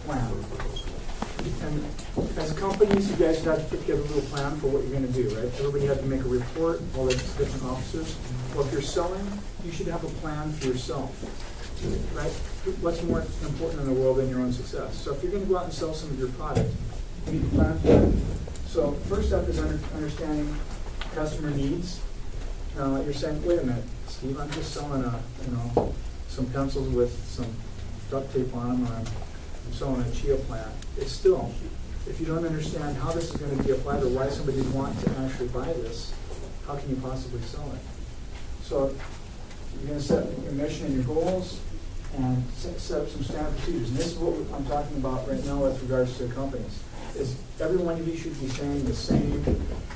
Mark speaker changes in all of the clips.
Speaker 1: plan. And as companies, you guys have to put together a little plan for what you're going to do, right? Everybody has to make a report, all the different officers. Well, if you're selling, you should have a plan for yourself, right? What's more important in the world than your own success? So if you're going to go out and sell some of your product, you need to plan for it. So first step is understanding customer needs. You're saying, wait a minute, Steve, I'm just selling some pencils with some duct tape on them, or I'm selling a Chia plant. It's still, if you don't understand how this is going to be applied or why somebody would want to actually buy this, how can you possibly sell it? So you're going to set your mission and your goals and set up some standard procedures. And this is what I'm talking about right now with regards to companies, is every one of you should be saying the same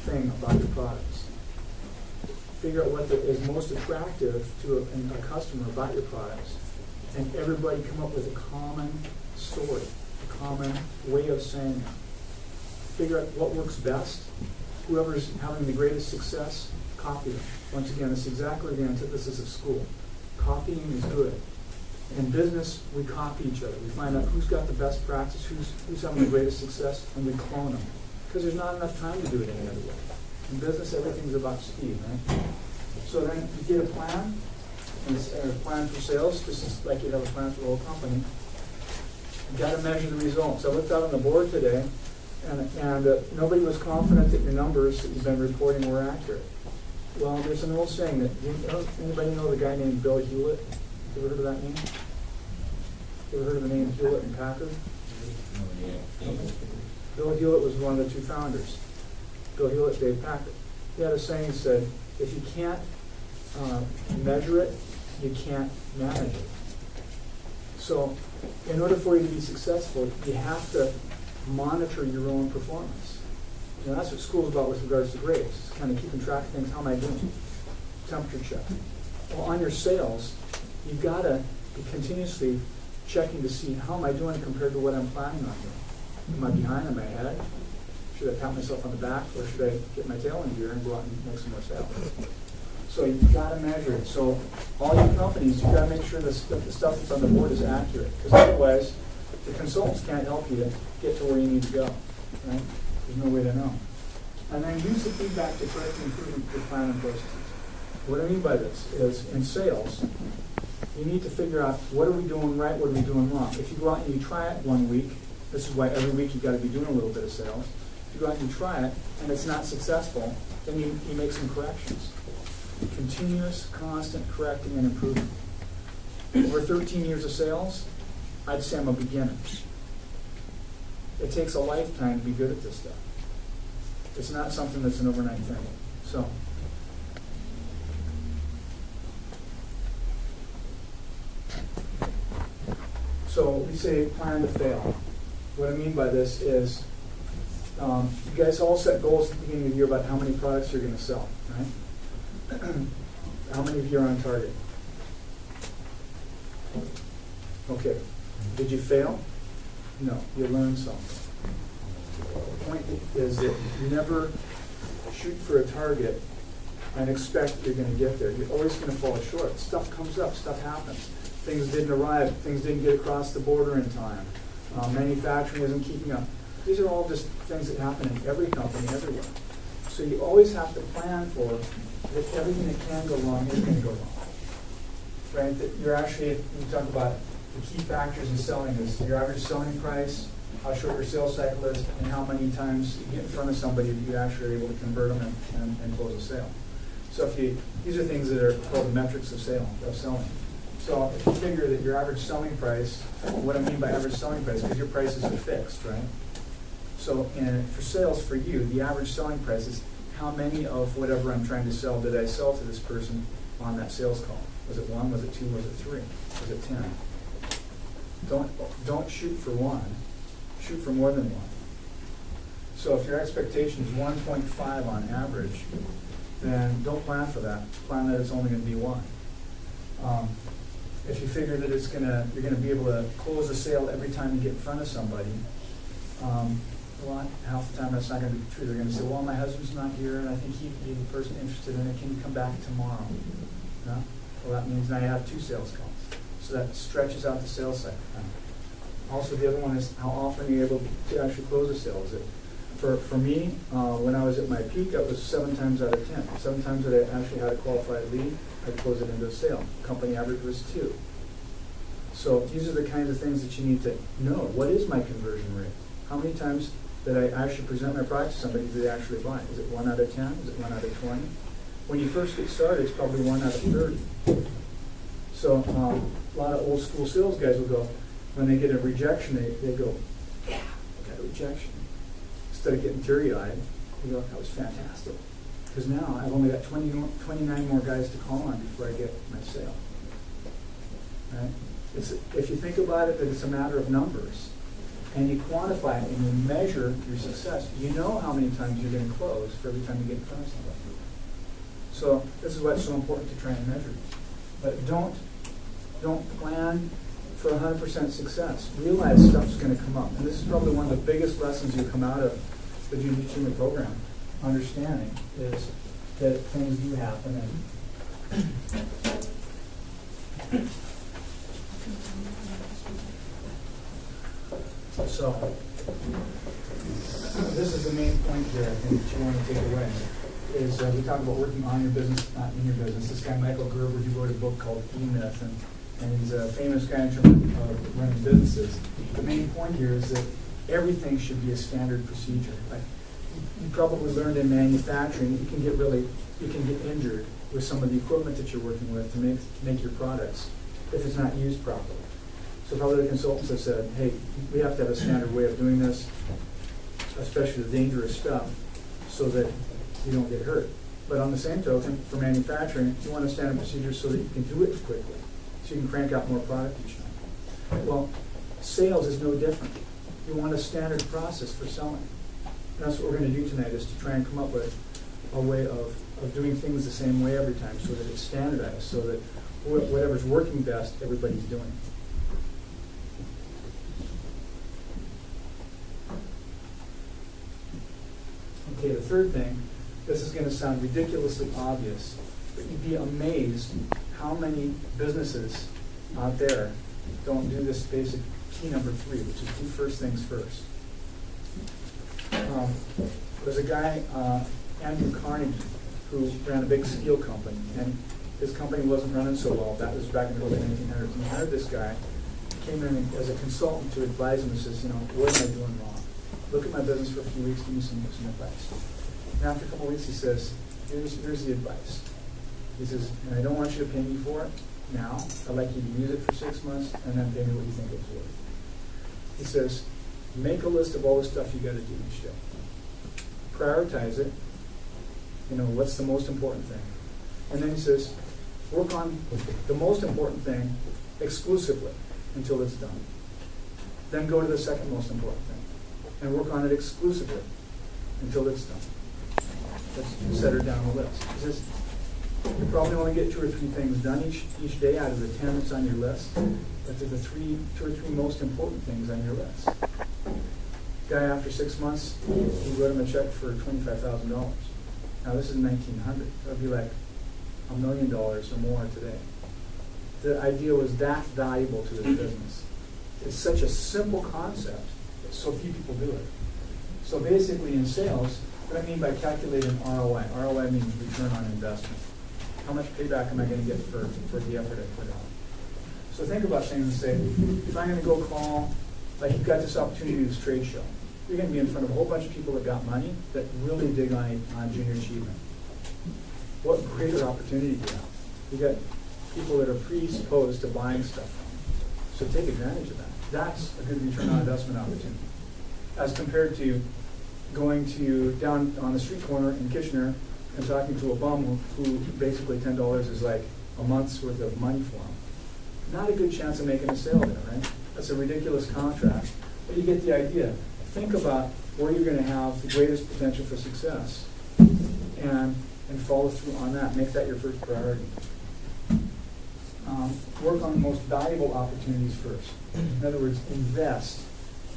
Speaker 1: thing about your products. Figure out what is most attractive to a customer about your products, and everybody come up with a common story, a common way of saying it. Figure out what works best. Whoever's having the greatest success, copy them. Once again, it's exactly the antithesis of school. Copying is good. In business, we copy each other. We find out who's got the best practice, who's having the greatest success, and we clone them. Because there's not enough time to do it any other way. In business, everything's about speed, right? So then you get a plan, and it's a plan for sales, just as like you'd have a plan for the whole company. You've got to measure the results. I looked out on the board today, and nobody was confident that your numbers that you've been reporting were accurate. Well, there's an old saying that, anybody know the guy named Bill Hewlett? You ever heard of that name? You ever heard of the name Hewlett and Packard? Bill Hewlett was one of the two founders. Bill Hewlett, Dave Packard. He had a saying that said, if you can't measure it, you can't manage it. So in order for you to be successful, you have to monitor your own performance. And that's what school's about with regards to grades. It's kind of keeping track of things. How am I doing? Temperature check. Well, on your sales, you've got to be continuously checking to see how am I doing compared to what I'm planning on doing. Am I behind? Am I ahead? Should I pat myself on the back, or should I get my tail in gear and go out and make some more sales? So you've got to measure it. So all your companies, you've got to make sure that the stuff that's on the board is accurate, because otherwise the consultants can't help you to get to where you need to go. Right? There's no way to know. And then use the feedback to correctly improve your plan and processes. What I mean by this is, in sales, you need to figure out what are we doing right, what are we doing wrong. If you go out and you try it 1 week, this is why every week you've got to be doing a little bit of sales. If you go out and you try it and it's not successful, then you make some corrections. Continuous, constant correcting and improving. Over 13 years of sales, I'd say I'm a beginner. It takes a lifetime to be good at this stuff. It's not something that's an overnight thing. So we say plan to fail. What I mean by this is you guys all set goals at the beginning of the year about how many products you're going to sell, right? How many of you are on target? Okay. Did you fail? No. You learned something. The point is that you never shoot for a target and expect you're going to get there. You're always going to fall short. Stuff comes up. Stuff happens. Things didn't arrive. Things didn't get across the border in time. Manufacturing isn't keeping up. These are all just things that happen in every company, everywhere. So you always have to plan for that everything that can go wrong is going to go wrong. Right? That you're actually, you talk about the key factors in selling is your average selling price, how short your sales cycle is, and how many times you get in front of somebody that you actually are able to convert them and close a sale. So these are things that are called the metrics of selling. So if you figure that your average selling price, what I mean by average selling price, because your prices are fixed, right? So for sales for you, the average selling price is how many of whatever I'm trying to sell did I sell to this person on that sales call? Was it 1? Was it 2? Was it 3? Was it 10? Don't shoot for 1. Shoot for more than 1. So if your expectation is 1.5 on average, then don't plan for that. Plan that it's only going to be 1. If you figure that you're going to be able to close a sale every time you get in front of somebody, well, half the time that's not going to be true. They're going to say, well, my husband's not here, and I think he'd be the person interested in it. Can you come back tomorrow? No? Well, that means now you have 2 sales calls. So that stretches out the sales cycle. Also, the other one is how often are you able to actually close a sale? Is it, for me, when I was at my peak, it was 7 times out of 10. 7 times that I actually had a qualified lead, I'd close it into a sale. Company average was 2. So these are the kinds of things that you need to know. What is my conversion rate? How many times that I actually present my product to somebody do they actually buy? Is it 1 out of 10? Is it 1 out of 20? When you first get started, it's probably 1 out of 30. So a lot of old school sales guys will go, when they get a rejection, they go, yeah, I got a rejection. Instead of getting teary-eyed, they go, that was fantastic. Because now I've only got 29 more guys to call on before I get my sale. Right? If you think about it, that it's a matter of numbers, and you quantify it and you measure your success, you know how many times you're going to close for every time you get in front of somebody. So this is why it's so important to try and measure. But don't plan for 100% success. Realize stuff's going to come up. And this is probably one of the biggest lessons you come out of the junior achievement program. Understanding is that things do happen. So this is the main point here, I think, that you want to take away. Is we talk about working on your business, not in your business. This guy, Michael Gerber, he wrote a book called E-Myth, and he's a famous guy in terms of running businesses. The main point here is that everything should be a standard procedure. Like, you probably learned in manufacturing, you can get injured with some of the equipment that you're working with to make your products if it's not used properly. So probably the consultants have said, hey, we have to have a standard way of doing this, especially the dangerous stuff, so that you don't get hurt. But on the same token, for manufacturing, you want a standard procedure so that you can do it quickly, so you can crank out more product each time. Well, sales is no different. You want a standard process for selling. And that's what we're going to do tonight, is to try and come up with a way of doing things the same way every time, so that it's standardized, so that whatever's working best, everybody's doing. Okay, the third thing, this is going to sound ridiculously obvious, but you'd be amazed how many businesses out there don't do this basic key number 3, which is do first things first. There's a guy, Andrew Carnegie, who ran a big steel company, and his company wasn't running so well. That was back in the early 1900s. And he hired this guy, came in as a consultant to advise him and says, what am I doing wrong? Look at my business for a few weeks, give me some advice. And after a couple of weeks, he says, here's the advice. He says, and I don't want you to pay me for it now. I'd like you to use it for 6 months and then pay me what you think it's worth. He says, make a list of all the stuff you got to do each day. Prioritize it. What's the most important thing? And then he says, work on the most important thing exclusively until it's done. Then go to the second most important thing and work on it exclusively until it's done. Let's set her down the list. He says, you probably only get 2 or 3 things done each day out of the 10 that's on your list, but they're the 2 or 3 most important things on your list. Guy, after 6 months, he wrote him a check for $25,000. Now this is 1900. That would be like $1 million or more today. The idea was that valuable to his business. It's such a simple concept, but so few people do it. So basically in sales, what I mean by calculating ROI, ROI means return on investment. How much payback am I going to get for the effort I put out? So think about things and say, if I'm going to go call, like you've got this opportunity to do this trade show. You're going to be in front of a whole bunch of people that got money that really dig on junior achievement. What greater opportunity do you have? You got people that are predisposed to buying stuff from you. So take advantage of that. That's a good return on investment opportunity. As compared to going to down on the street corner in Kitchener and talking to a bum who basically $10 is like a month's worth of money for him. Not a good chance of making a sale there, right? That's a ridiculous contract. But you get the idea. Think about where you're going to have the greatest potential for success and follow through on that. Make that your first priority. Work on the most valuable opportunities first. In other words, invest.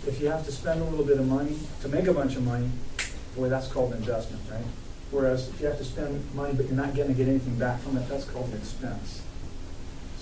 Speaker 1: If you have to spend a little bit of money to make a bunch of money, boy, that's called investment, right? Whereas if you have to spend money but you're not going to get anything back from it, that's called an expense.